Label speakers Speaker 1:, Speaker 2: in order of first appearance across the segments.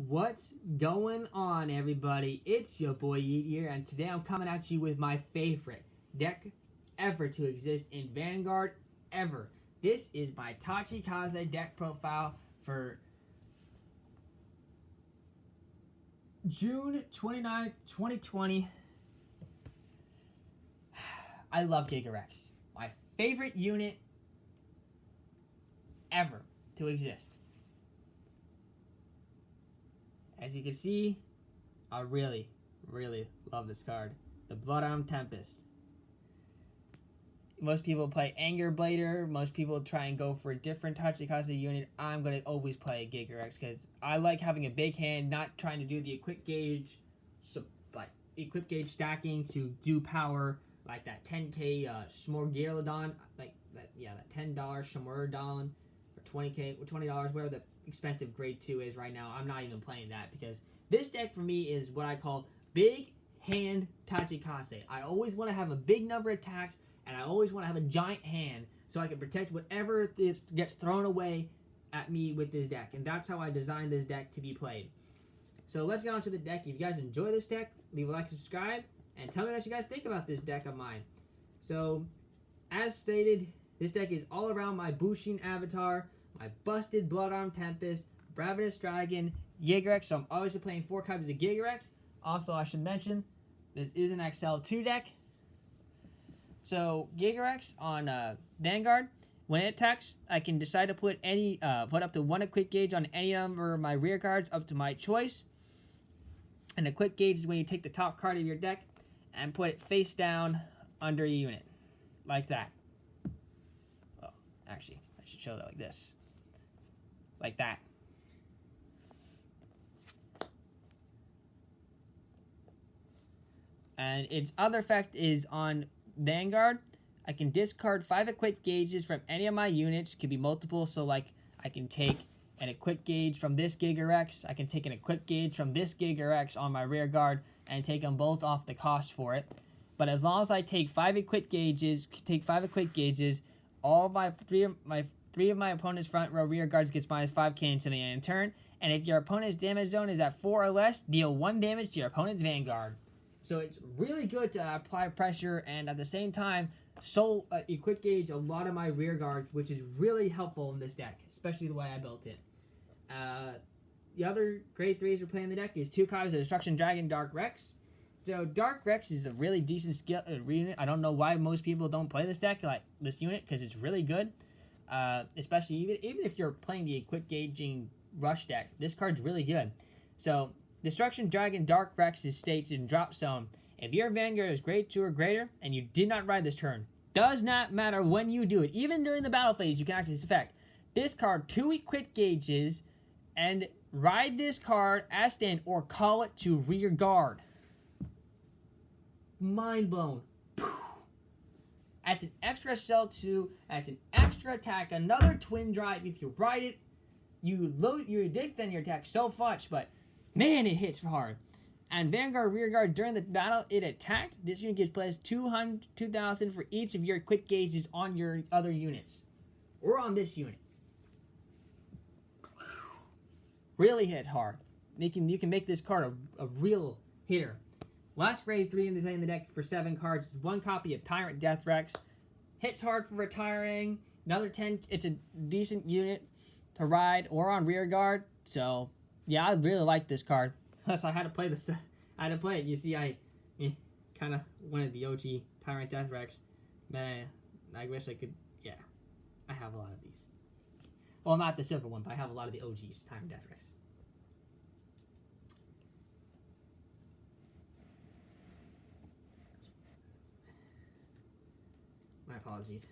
Speaker 1: What's going on, everybody? It's your boy Yeet here, and today I'm coming at you with my favorite deck ever to exist in Vanguard ever. This is my Tachikaze deck profile for June 29th, 2020. I love Gigarex. My favorite unit ever to exist. As you can see, I really love this card. The Blood Tempest. Most people play Anger Blader. Most people try and go for a different Tachikaze unit. I'm going to always play Gigarex because I like having a big hand, not trying to do the equip gauge stacking to do power like that 10k Smorgirlodon, that $10 Smorgirlodon, or $20, whatever the expensive grade 2 is right now. I'm not even playing that because this deck for me is what I call big hand Tachikaze. I always want to have a big number of attacks, and I always want to have a giant hand so I can protect whatever gets thrown away at me with this deck, and that's how I designed this deck to be played. So let's get on to the deck. If you guys enjoy this deck, leave a like, subscribe, and tell me what you guys think about this deck of mine. So, as stated, this deck is all around my Bushin avatar, my busted Blood Tempest, Ravenous Dragon, Gigarex. So I'm obviously playing 4 copies of Gigarex. Also, I should mention, this is an XL2 deck. So Gigarex on Vanguard, when it attacks, I can decide to put up to 1 equip gauge on any number of my rear guards up to my choice. And the equip gauge is when you take the top card of your deck and put it face down under your unit, like that. Well, actually, I should show that like this. Like that. And its other effect is on Vanguard. I can discard 5 equip gauges from any of my units. Could be multiple, so like I can take an equip gauge from this Gigarex. I can take an equip gauge from this Gigarex on my rear guard and take them both off the cost for it. But as long as I take 5 equip gauges, all three of my opponent's front row rear guards gets minus 5k until the end of the turn. And if your opponent's damage zone is at 4 or less, deal 1 damage to your opponent's Vanguard. So it's really good to apply pressure and at the same time equip gauge a lot of my rear guards, which is really helpful in this deck, especially the way I built it. The other grade 3s we're playing in the deck is 2 copies of Destruction Dragon Dark Rex. So Dark Rex is a really decent skill unit. I don't know why most people don't play this deck, like this unit, because it's really good. Especially even if you're playing the equip gauging rush deck, this card's really good. So Destruction Dragon Dark Rex states in drop zone, if your Vanguard is grade 2 or greater and you did not ride this turn, does not matter when you do it, even during the battle phase, you can activate this effect. Discard 2 equip gauges and ride this card as stand or call it to rear guard. Mind blown. That's an extra sell 2. That's an extra attack. Another twin drive. If you ride it, you then your attack so much, but man, it hits hard. And Vanguard rear guard, during the battle it attacked, this unit gets plus 2,000 for each of your equip gauges on your other units, or on this unit. Really hit hard. You can make this card a real hitter. Last grade 3 in the deck for 7 cards is 1 copy of Tyrant Death Rex. Hits hard for retiring. Another 10. It's a decent unit to ride or on rear guard. So yeah, I really like this card. Plus, I had to play this. I had to play it. You see, I kind of wanted the OG Tyrant Death Rex. Man, I wish I could. Yeah, I have a lot of these. Well, not the silver one, but I have a lot of the OGs Tyrant Death Rex. My apologies.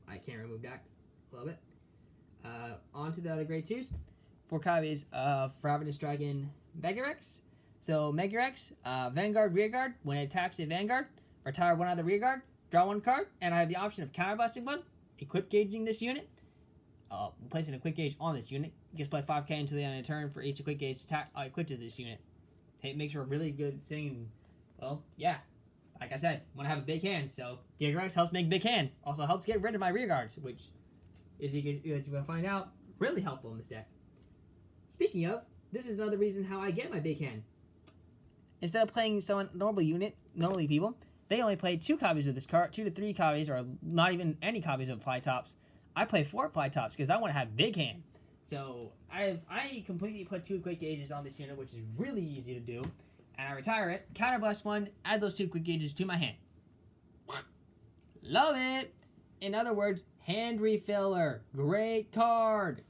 Speaker 1: I can't remove that a little bit. On to the other grade 2s. 4 copies of Ravenous Dragon Gigarex. So Gigarex, Vanguard rear guard. When it attacks a Vanguard, retire 1 out of the rear guard, draw 1 card, and I have the option of counterblasting 1, equip gauging this unit, placing a equip gauge on this unit. You just play 5k until the end of the turn for each equip gauge attack equipped to this unit. It makes for a really good thing. Well, yeah. Like I said, I want to have a big hand, so Gigarex helps make a big hand. Also helps get rid of my rear guards, which, as you're going to find out, really helpful in this deck. Speaking of, this is another reason how I get my big hand. Instead of playing someone normally people, they only play 2 copies of this card, 2 to 3 copies, or not even any copies of fly tops. I play 4 fly tops because I want to have big hand. So I completely put 2 quick gauges on this unit, which is really easy to do. And I retire it, counterblast 1, add those 2 quick gauges to my hand. Love it! In other words, hand refiller. Great card!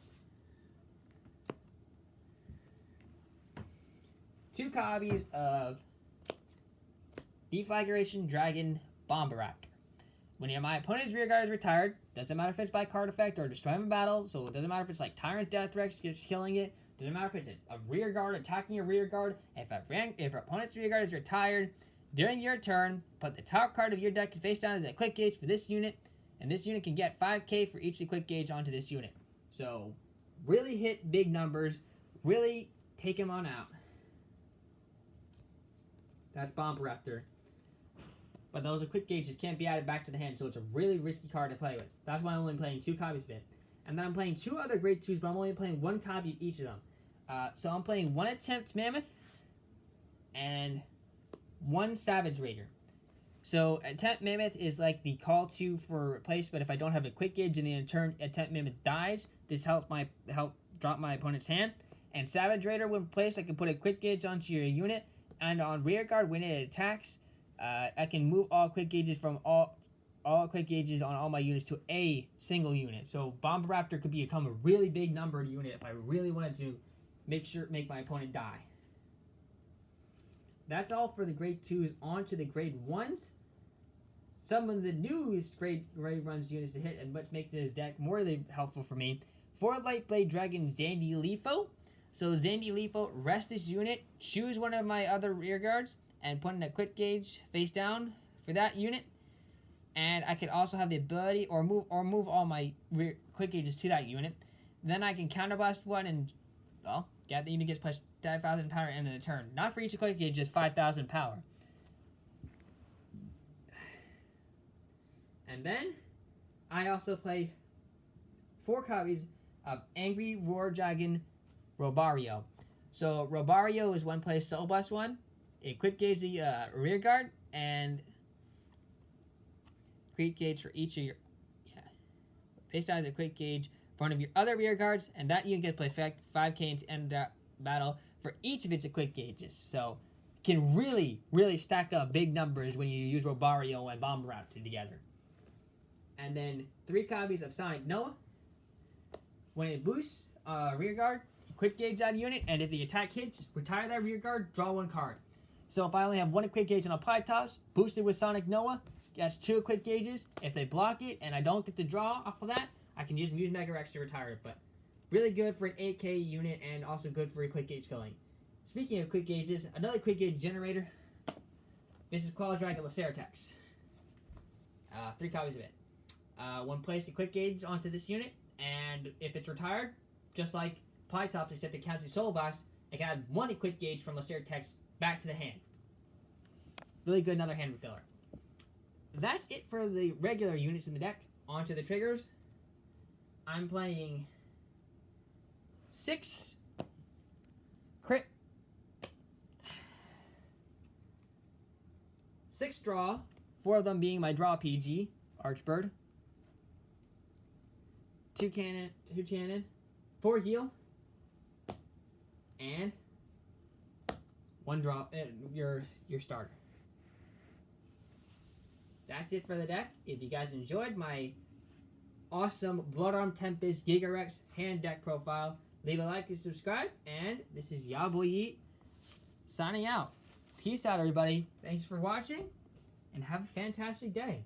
Speaker 1: 2 copies of Deflagration Dragon Bombaraptor. When my opponent's rearguard is retired, doesn't matter if it's by card effect or destroy him in battle, so it doesn't matter if it's like Tyrant Deathrex just killing it, doesn't matter if it's a rearguard attacking a rearguard. If your opponent's rearguard is retired, during your turn, put the top card of your deck face down as a quick gauge for this unit, and this unit can get 5k for each quick gauge onto this unit. So, really hit big numbers, really take him on out. That's Bombaraptor. But those quick gauges can't be added back to the hand, so it's a really risky card to play with. That's why I'm only playing 2 copies of it. And then I'm playing 2 other Great 2s, but I'm only playing 1 copy of each of them. So I'm playing 1 Attempt Mammoth and 1 Savage Raider. So Attempt Mammoth is like the call to for replacement if I don't have a quick gauge and in turn Attempt Mammoth dies. This help drop my opponent's hand. And Savage Raider, when placed, I can put a quick gauge onto your unit, and on rearguard when it attacks, I can move all quick gauges from all quick gauges on all my units to a single unit. So Bombaraptor could become a really big numbered unit if I really wanted to make my opponent die. That's all for the grade 2s. On to the grade 1s. Some of the newest grade runs units to hit and which makes this deck more helpful for me. 4 Lightblade Dragon Zandilifo. So Zandilifo, rest this unit, choose one of my other rearguards, and put in a quick gauge face down for that unit. And I can also have the ability or move all my quick gauges to that unit. Then I can counterblast 1 and, well, the unit gets plus 5,000 power at the end of the turn. Not for each quick gauge, just 5,000 power. And then I also play 4 copies of Angry Roar Dragon Robario. So Robario is 1 place Soul Blast 1, a quick gauge the rear guard, and quick gauge for each of your face down as a quick gauge for one of your other rear guards, and that unit gets plus 5k into end battle for each of its quick gauges. So can really stack up big numbers when you use Robario and Bombaraptor together. And then 3 copies of Sonic Noah. When it boosts rear guard, quick gauge that unit, and if the attack hits, retire that rear guard, draw 1 card. So if I only have 1 quick gauge on a Pie Tops, boosted with Sonic Noah, that's 2 quick gauges. If they block it and I don't get to draw off of that, I can use Mega Rex to retire it. But really good for an 8k unit and also good for a quick gauge filling. Speaking of quick gauges, another quick gauge generator. This is Claw Dragon Lacertex. 3 copies of it. When placed a quick gauge onto this unit, and if it's retired, just like Pie Tops, except it counts as Soul Blast, I can add 1 quick gauge from Lacertex back to the hand. Really good, another hand refiller. That's it for the regular units in the deck. On to the triggers. I'm playing 6 crit, 6 draw, 4 of them being my draw PG, Archbird, 2 cannon, 4 heal, and 1 draw, your starter. That's it for the deck. If you guys enjoyed my awesome Bloodarm Tempest Gigarex hand deck profile, leave a like and subscribe. And this is Yaboy Yeet signing out. Peace out, everybody. Thanks for watching, and have a fantastic day.